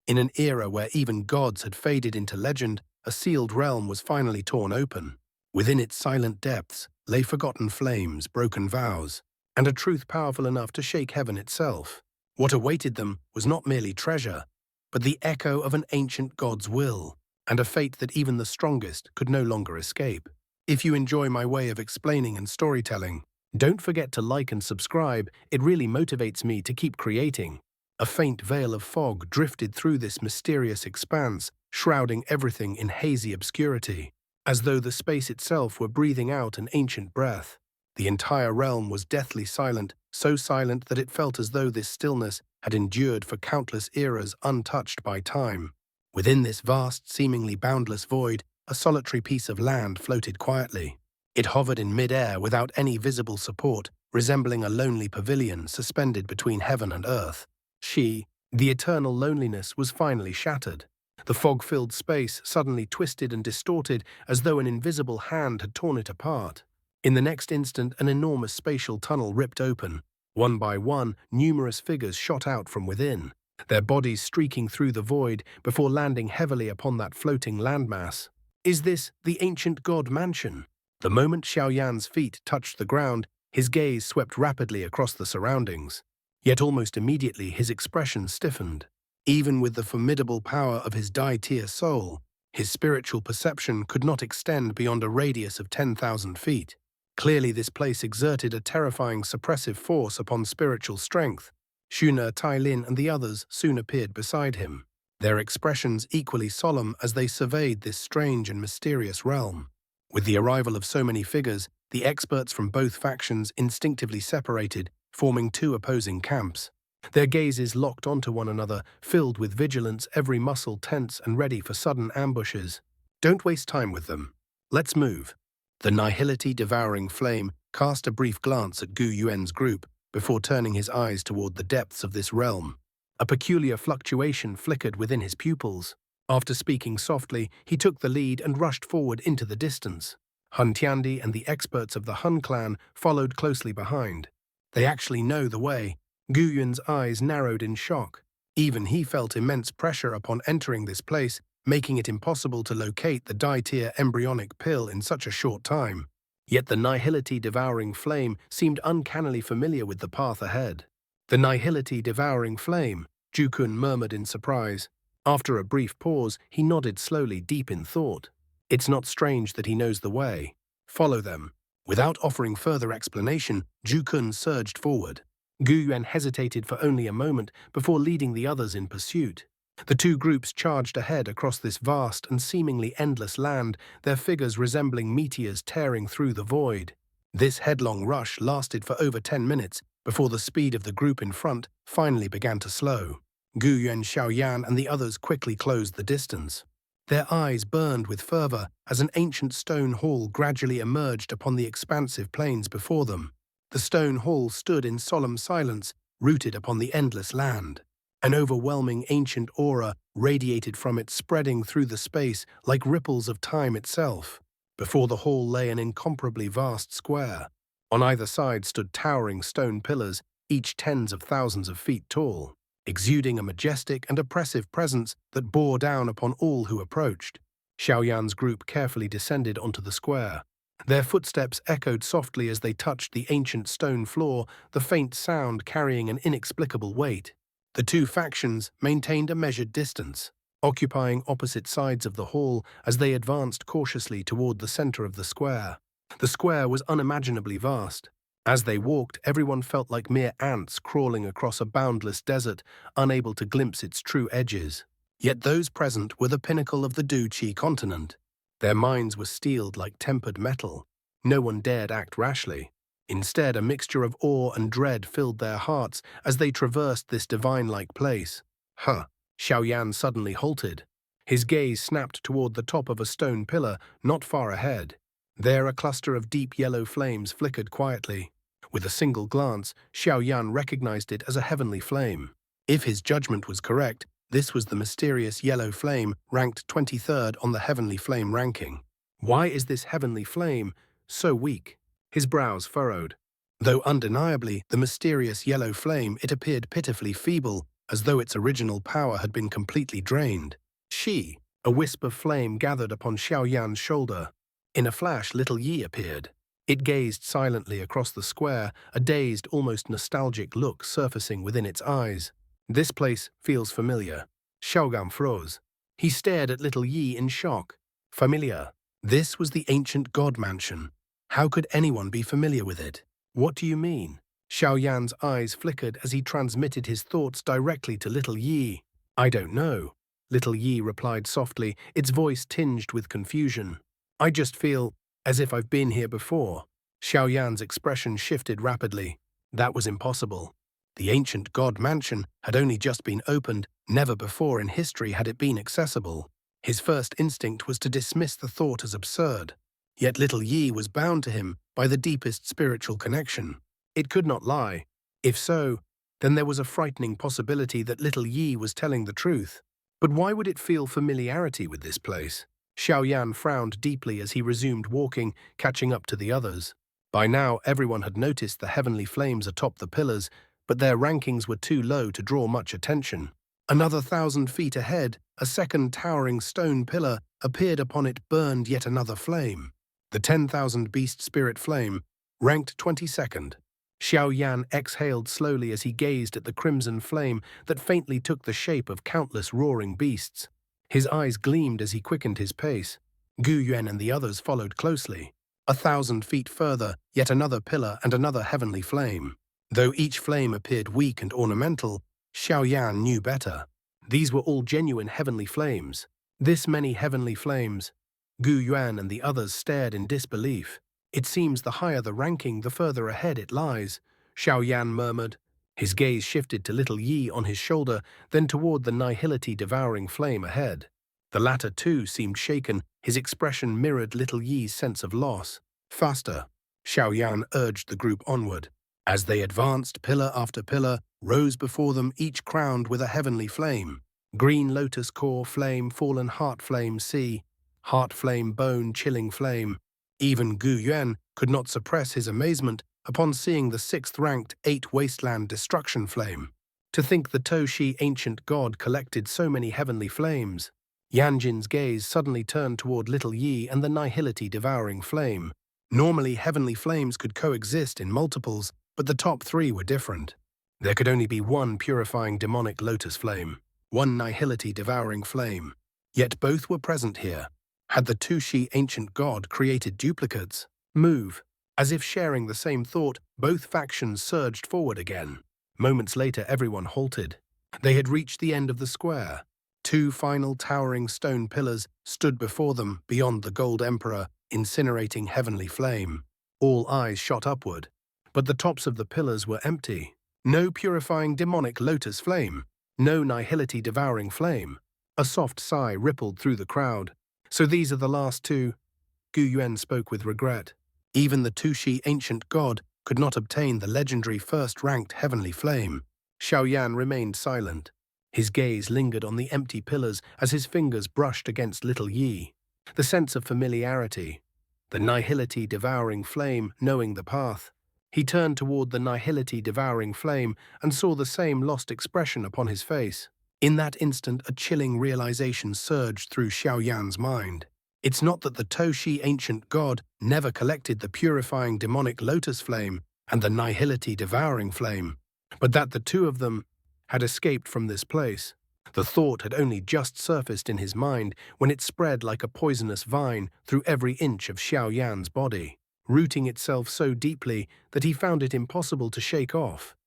In an era where even gods had faded into legend, a sealed realm was finally torn open. Within its silent depths lay forgotten flames, broken vows, and a truth powerful enough to shake heaven itself. What awaited them was not merely treasure, but the echo of an ancient god's will, and a fate that even the strongest could no longer escape. If you enjoy my way of explaining and storytelling, don't forget to like and subscribe. It really motivates me to keep creating. A faint veil of fog drifted through this mysterious expanse, shrouding everything in hazy obscurity, as though the space itself were breathing out an ancient breath. The entire realm was deathly silent, so silent that it felt as though this stillness had endured for countless eras untouched by time. Within this vast, seemingly boundless void, a solitary piece of land floated quietly. It hovered in mid-air without any visible support, resembling a lonely pavilion suspended between heaven and earth. The eternal loneliness was finally shattered. The fog-filled space suddenly twisted and distorted as though an invisible hand had torn it apart. In the next instant, an enormous spatial tunnel ripped open. One by one, numerous figures shot out from within, their bodies streaking through the void before landing heavily upon that floating landmass. Is this the ancient god mansion? The moment Xiaoyan's feet touched the ground, his gaze swept rapidly across the surroundings. Yet almost immediately his expression stiffened. Even with the formidable power of his Dai-tier soul, his spiritual perception could not extend beyond a radius of 10,000 feet. Clearly this place exerted a terrifying suppressive force upon spiritual strength. Xune, Tailin and the others soon appeared beside him, their expressions equally solemn as they surveyed this strange and mysterious realm. With the arrival of so many figures, the experts from both factions instinctively separated, forming two opposing camps. Their gazes locked onto one another, filled with vigilance, every muscle tense and ready for sudden ambushes. Don't waste time with them. Let's move. The nihility-devouring flame cast a brief glance at Gu Yuan's group before turning his eyes toward the depths of this realm. A peculiar fluctuation flickered within his pupils. After speaking softly, he took the lead and rushed forward into the distance. Hun Tiandi and the experts of the Hun clan followed closely behind. They actually know the way. Gu Yuan's eyes narrowed in shock. Even he felt immense pressure upon entering this place, making it impossible to locate the Dai-tier embryonic pill in such a short time. Yet the nihility-devouring flame seemed uncannily familiar with the path ahead. The nihility-devouring flame, Jukun murmured in surprise. After a brief pause, he nodded slowly, deep in thought. It's not strange that he knows the way. Follow them. Without offering further explanation, Jukun surged forward. Gu Yuan hesitated for only a moment before leading the others in pursuit. The two groups charged ahead across this vast and seemingly endless land, their figures resembling meteors tearing through the void. This headlong rush lasted for over 10 minutes before the speed of the group in front finally began to slow. Gu Yuan, Xiaoyan and the others quickly closed the distance. Their eyes burned with fervor as an ancient stone hall gradually emerged upon the expansive plains before them. The stone hall stood in solemn silence, rooted upon the endless land. An overwhelming ancient aura radiated from it, spreading through the space like ripples of time itself. Before the hall lay an incomparably vast square. On either side stood towering stone pillars, each tens of thousands of feet tall, exuding a majestic and oppressive presence that bore down upon all who approached. Xiaoyan's group carefully descended onto the square. Their footsteps echoed softly as they touched the ancient stone floor, the faint sound carrying an inexplicable weight. The two factions maintained a measured distance, occupying opposite sides of the hall as they advanced cautiously toward the center of the square. The square was unimaginably vast. As they walked, everyone felt like mere ants crawling across a boundless desert, unable to glimpse its true edges. Yet those present were the pinnacle of the Du-Chi continent. Their minds were steeled like tempered metal. No one dared act rashly. Instead, a mixture of awe and dread filled their hearts as they traversed this divine-like place. Xiaoyan suddenly halted. His gaze snapped toward the top of a stone pillar not far ahead. There a cluster of deep yellow flames flickered quietly. With a single glance, Xiaoyan recognized it as a heavenly flame. If his judgment was correct, this was the mysterious yellow flame ranked 23rd on the heavenly flame ranking. Why is this heavenly flame so weak? His brows furrowed. Though undeniably the mysterious yellow flame, it appeared pitifully feeble, as though its original power had been completely drained. A wisp of flame gathered upon Xiaoyan's shoulder. In a flash, little Yi appeared. It gazed silently across the square, a dazed, almost nostalgic look surfacing within its eyes. This place feels familiar. Xiaogan froze. He stared at little Yi in shock. Familiar. This was the ancient god mansion. How could anyone be familiar with it? What do you mean? Xiaoyan's eyes flickered as he transmitted his thoughts directly to little Yi. I don't know. Little Yi replied softly, its voice tinged with confusion. I just feel as if I've been here before. Xiaoyan's expression shifted rapidly. That was impossible. The ancient god mansion had only just been opened, never before in history had it been accessible. His first instinct was to dismiss the thought as absurd. Yet little Yi was bound to him by the deepest spiritual connection. It could not lie. If so, then there was a frightening possibility that little Yi was telling the truth. But why would it feel familiarity with this place? Xiaoyan frowned deeply as he resumed walking, catching up to the others. By now, everyone had noticed the heavenly flames atop the pillars, but their rankings were too low to draw much attention. Another 1,000 feet ahead, a second towering stone pillar appeared. Upon it burned yet another flame. The 10,000 beast spirit flame, ranked 22nd. Xiaoyan exhaled slowly as he gazed at the crimson flame that faintly took the shape of countless roaring beasts. His eyes gleamed as he quickened his pace. Gu Yuan and the others followed closely. 1,000 feet further, yet another pillar and another heavenly flame. Though each flame appeared weak and ornamental, Xiaoyan knew better. These were all genuine heavenly flames. This many heavenly flames. Gu Yuan and the others stared in disbelief. It seems the higher the ranking, the further ahead it lies, Xiaoyan murmured. His gaze shifted to little Yi on his shoulder, then toward the nihility-devouring flame ahead. The latter, too, seemed shaken. His expression mirrored little Yi's sense of loss. Faster, Xiaoyan urged the group onward. As they advanced, pillar after pillar rose before them, each crowned with a heavenly flame. Green lotus core flame, fallen heart flame, sea, heart flame, bone, chilling flame. Even Gu Yuan could not suppress his amazement upon seeing the 6th-ranked 8 wasteland destruction flame. To think the Toshi ancient god collected so many heavenly flames. Yanjin's gaze suddenly turned toward little Yi and the nihility-devouring flame. Normally, heavenly flames could coexist in multiples, but the top 3 were different. There could only be one purifying demonic lotus flame, one nihility-devouring flame. Yet both were present here. Had the Toshi ancient god created duplicates? Move. As if sharing the same thought, both factions surged forward again. Moments later, everyone halted. They had reached the end of the square. 2 final towering stone pillars stood before them beyond the Gold Emperor, incinerating heavenly flame. All eyes shot upward. But the tops of the pillars were empty. No purifying demonic lotus flame. No nihility-devouring flame. A soft sigh rippled through the crowd. So these are the last 2? Gu Yuan spoke with regret. Even the Toshi ancient god could not obtain the legendary 1st-ranked heavenly flame. Xiaoyan remained silent. His gaze lingered on the empty pillars as his fingers brushed against little Yi. The sense of familiarity. The nihility-devouring flame knowing the path. He turned toward the nihility-devouring flame and saw the same lost expression upon his face. In that instant, a chilling realization surged through Xiaoyan's mind. It's not that the Toshi ancient god never collected the purifying demonic lotus flame and the nihility-devouring flame, but that the 2 of them had escaped from this place. The thought had only just surfaced in his mind when it spread like a poisonous vine through every inch of Xiaoyan's body, rooting itself so deeply that he found it impossible to shake off.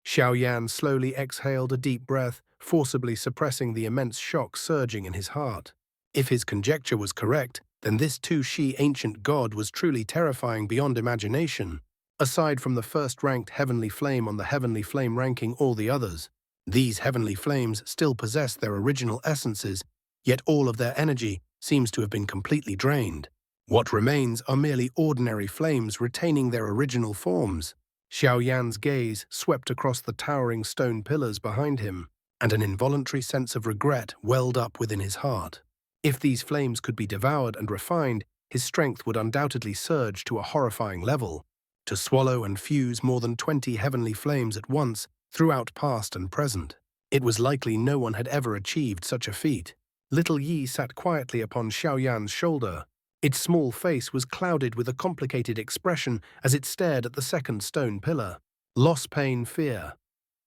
Xiaoyan slowly exhaled a deep breath, forcibly suppressing the immense shock surging in his heart. If his conjecture was correct, then this Toshi ancient god was truly terrifying beyond imagination. Aside from the 1st-ranked heavenly flame on the heavenly flame ranking all the others, these heavenly flames still possess their original essences, yet all of their energy seems to have been completely drained. What remains are merely ordinary flames retaining their original forms. Xiaoyan's gaze swept across the towering stone pillars behind him, and an involuntary sense of regret welled up within his heart. If these flames could be devoured and refined, his strength would undoubtedly surge to a horrifying level. To swallow and fuse more than 20 heavenly flames at once, throughout past and present. It was likely no one had ever achieved such a feat. Little Yi sat quietly upon Xiaoyan's shoulder. Its small face was clouded with a complicated expression as it stared at the second stone pillar. Loss, pain, fear.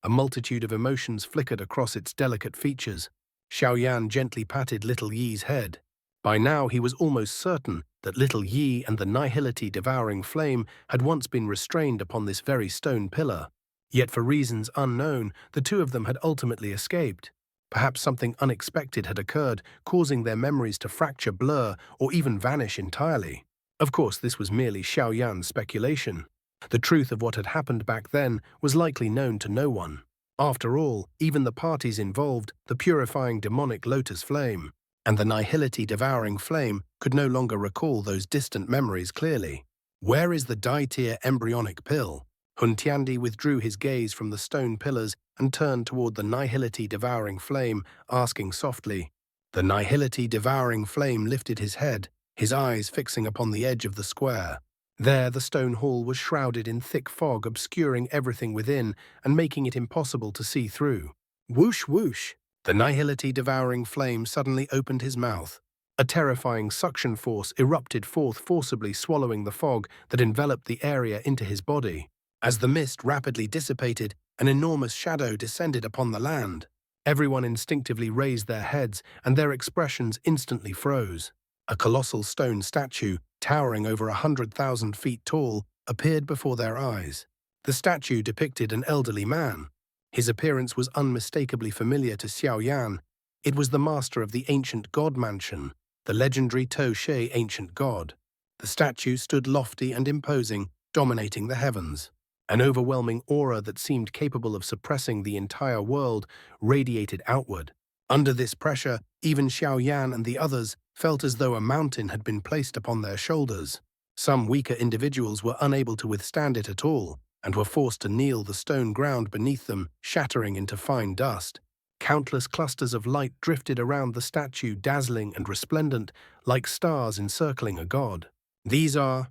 A multitude of emotions flickered across its delicate features. Xiaoyan gently patted Little Yi's head. By now he was almost certain that Little Yi and the nihility devouring flame had once been restrained upon this very stone pillar. Yet for reasons unknown, the two of them had ultimately escaped. Perhaps something unexpected had occurred, causing their memories to fracture, blur, or even vanish entirely. Of course, this was merely Xiaoyan's speculation. The truth of what had happened back then was likely known to no one. After all, even the parties involved, the purifying demonic lotus flame and the nihility devouring flame, could no longer recall those distant memories clearly. Where is the Dai-tier embryonic pill? Hun Tiandi withdrew his gaze from the stone pillars and turned toward the nihility devouring flame, asking softly. The nihility devouring flame lifted his head, his eyes fixing upon the edge of the square. There the stone hall was shrouded in thick fog, obscuring everything within and making it impossible to see through. Whoosh, whoosh! The nihility devouring flame suddenly opened his mouth. A terrifying suction force erupted forth, forcibly swallowing the fog that enveloped the area into his body. As the mist rapidly dissipated, an enormous shadow descended upon the land. Everyone instinctively raised their heads, and their expressions instantly froze. A colossal stone statue, towering over 100,000 feet tall, appeared before their eyes. The statue depicted an elderly man. His appearance was unmistakably familiar to Xiaoyan. It was the master of the ancient god mansion, the legendary Toshe ancient god. The statue stood lofty and imposing, dominating the heavens. An overwhelming aura that seemed capable of suppressing the entire world radiated outward. Under this pressure, even Xiaoyan and the others felt as though a mountain had been placed upon their shoulders. Some weaker individuals were unable to withstand it at all, and were forced to kneel the stone ground beneath them, shattering into fine dust. Countless clusters of light drifted around the statue, dazzling and resplendent, like stars encircling a god. These are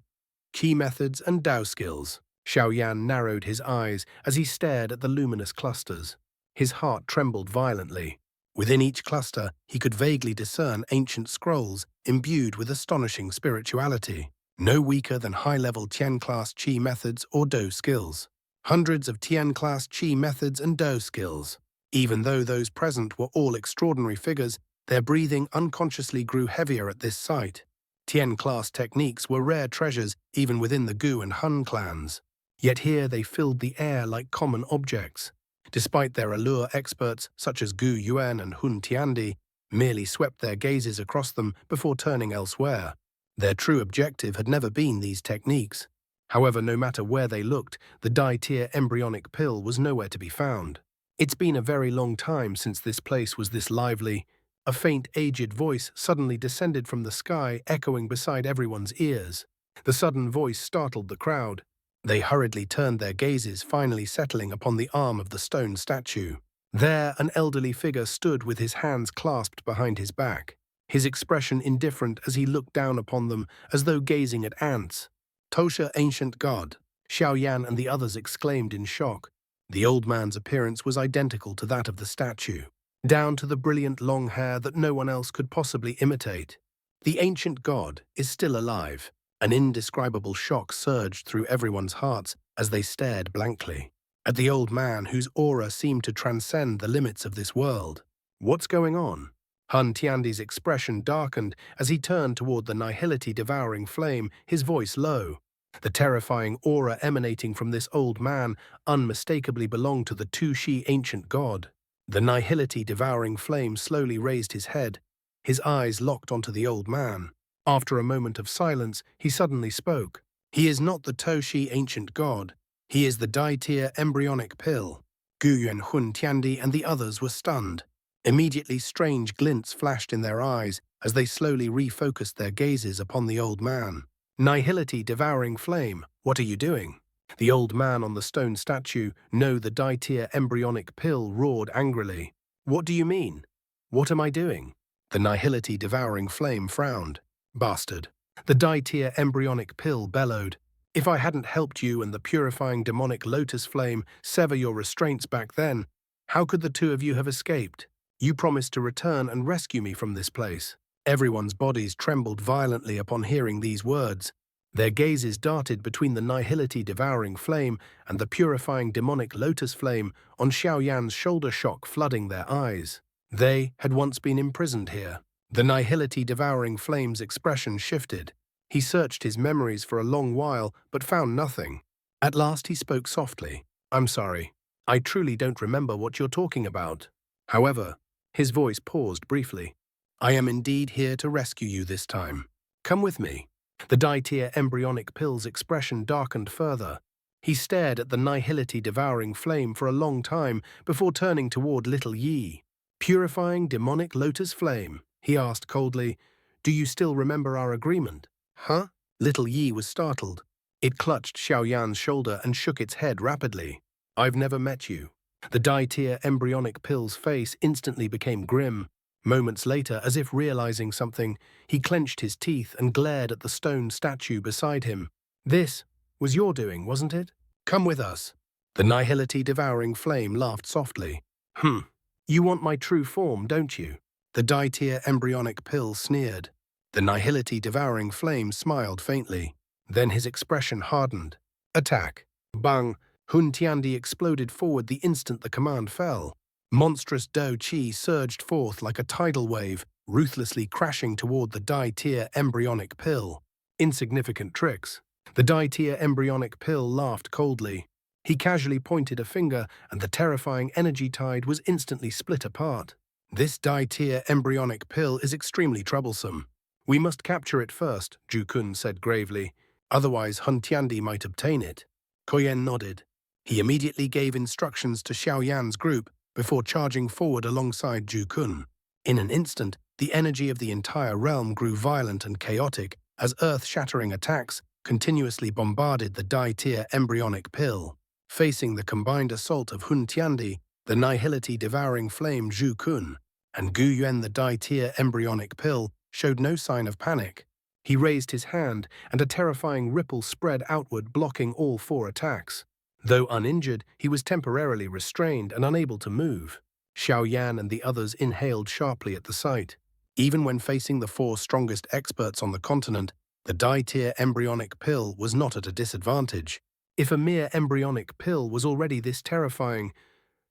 key methods and Dao skills. Xiaoyan narrowed his eyes as he stared at the luminous clusters. His heart trembled violently. Within each cluster, he could vaguely discern ancient scrolls imbued with astonishing spirituality. No weaker than high-level Tian-class Qi methods or Dou skills. Hundreds of Tian-class Qi methods and Dou skills. Even though those present were all extraordinary figures, their breathing unconsciously grew heavier at this sight. Tian-class techniques were rare treasures even within the Gu and Hun clans. Yet here they filled the air like common objects. Despite their allure, experts such as Gu Yuan and Hun Tiandi merely swept their gazes across them before turning elsewhere. Their true objective had never been these techniques. However, no matter where they looked, the Dai-tier embryonic pill was nowhere to be found. It's been a very long time since this place was this lively. A faint, aged voice suddenly descended from the sky, echoing beside everyone's ears. The sudden voice startled the crowd. They hurriedly turned their gazes, finally settling upon the arm of the stone statue. There, an elderly figure stood with his hands clasped behind his back, his expression indifferent as he looked down upon them as though gazing at ants. Toshe, ancient god! Xiaoyan and the others exclaimed in shock. The old man's appearance was identical to that of the statue, down to the brilliant long hair that no one else could possibly imitate. The ancient god is still alive. An indescribable shock surged through everyone's hearts as they stared blankly at the old man whose aura seemed to transcend the limits of this world. What's going on? Hun Tiandi's expression darkened as he turned toward the nihility devouring flame, his voice low. The terrifying aura emanating from this old man unmistakably belonged to the Tushi ancient god. The nihility devouring flame slowly raised his head, his eyes locked onto the old man. After a moment of silence, he suddenly spoke. He is not the Toshi ancient god. He is the Dai-tier embryonic pill. Gu Yuan, Hun Tiandi, and the others were stunned. Immediately strange glints flashed in their eyes as they slowly refocused their gazes upon the old man. Nihility devouring flame, what are you doing? The old man on the stone statue, no, the Dai-tier embryonic pill, roared angrily. What do you mean? What am I doing? The nihility devouring flame frowned. Bastard. The Dai-tier embryonic pill bellowed. If I hadn't helped you and the purifying demonic lotus flame sever your restraints back then, How could the two of you have escaped? You promised to return and rescue me from this place." Everyone's bodies trembled violently upon hearing these words. Their gazes darted between the nihility devouring flame and the purifying demonic lotus flame on Xiaoyan's shoulder, shock flooding their eyes. They had once been imprisoned here. The nihility devouring flame's expression shifted. He searched his memories for a long while, but found nothing. At last he spoke softly. "I'm sorry. I truly don't remember what you're talking about." However, his voice paused briefly. "I am indeed here to rescue you this time. Come with me." The Dai-tier embryonic pill's expression darkened further. He stared at the nihility devouring flame for a long time before turning toward little Yi. "Purifying demonic lotus flame," he asked coldly, "do you still remember our agreement?" "Huh?" Little Yi was startled. It clutched Xiaoyan's shoulder and shook its head rapidly. "I've never met you." The Dai-tier embryonic pill's face instantly became grim. Moments later, as if realizing something, he clenched his teeth and glared at the stone statue beside him. "This was your doing, wasn't it? Come with us." The nihility devouring flame laughed softly. You want my true form, don't you?" The Dai-tier embryonic pill sneered. The nihility devouring flame smiled faintly. Then his expression hardened. "Attack." Bang! Hun Tiandi exploded forward the instant the command fell. Monstrous Do Qi surged forth like a tidal wave, ruthlessly crashing toward the Dai-tier embryonic pill. Insignificant tricks. The Dai-tier embryonic pill laughed coldly. He casually pointed a finger, and the terrifying energy tide was instantly split apart. "This Dai-tier embryonic pill is extremely troublesome. We must capture it first," Ju Kun said gravely. "Otherwise Hun Tiandi might obtain it." Koyen nodded. He immediately gave instructions to Xiaoyan's group before charging forward alongside Ju Kun. In an instant, the energy of the entire realm grew violent and chaotic as earth-shattering attacks continuously bombarded the Dai-tier embryonic pill. Facing the combined assault of Hun Tiandi, the nihility devouring flame Ju Kun, and Gu Yuan, the Dai-tier embryonic pill, showed no sign of panic. He raised his hand, and a terrifying ripple spread outward, blocking all four attacks. Though uninjured, he was temporarily restrained and unable to move. Xiaoyan and the others inhaled sharply at the sight. Even when facing the four strongest experts on the continent, the Dai-tier embryonic pill was not at a disadvantage. If a mere embryonic pill was already this terrifying,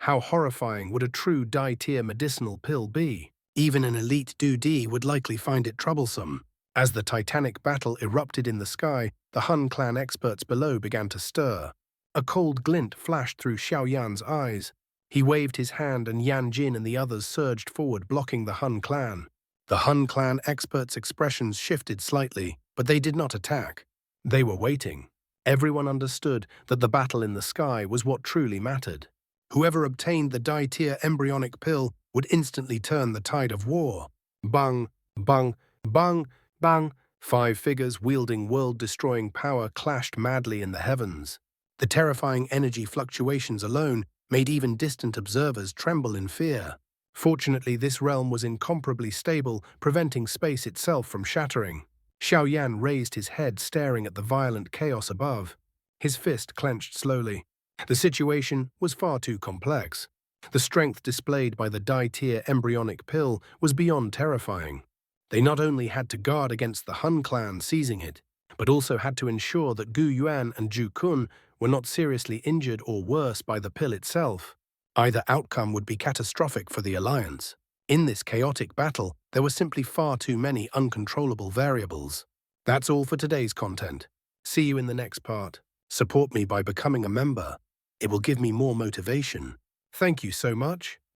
how horrifying would a true Dai-tier medicinal pill be? Even an elite Dudi would likely find it troublesome. As the titanic battle erupted in the sky, the Hun clan experts below began to stir. A cold glint flashed through Xiaoyan's eyes. He waved his hand and Yan Jin and the others surged forward, blocking the Hun clan. The Hun clan experts' expressions shifted slightly, but they did not attack. They were waiting. Everyone understood that the battle in the sky was what truly mattered. Whoever obtained the Dai-tier embryonic pill would instantly turn the tide of war. Bang, bang, bang, bang. 5 figures wielding world-destroying power clashed madly in the heavens. The terrifying energy fluctuations alone made even distant observers tremble in fear. Fortunately, this realm was incomparably stable, preventing space itself from shattering. Xiaoyan raised his head, staring at the violent chaos above. His fist clenched slowly. The situation was far too complex. The strength displayed by the Dai-tier embryonic pill was beyond terrifying. They not only had to guard against the Hun clan seizing it, but also had to ensure that Gu Yuan and Ju Kun were not seriously injured or worse by the pill itself. Either outcome would be catastrophic for the alliance. In this chaotic battle, there were simply far too many uncontrollable variables. That's all for today's content. See you in the next part. Support me by becoming a member. It will give me more motivation. Thank you so much.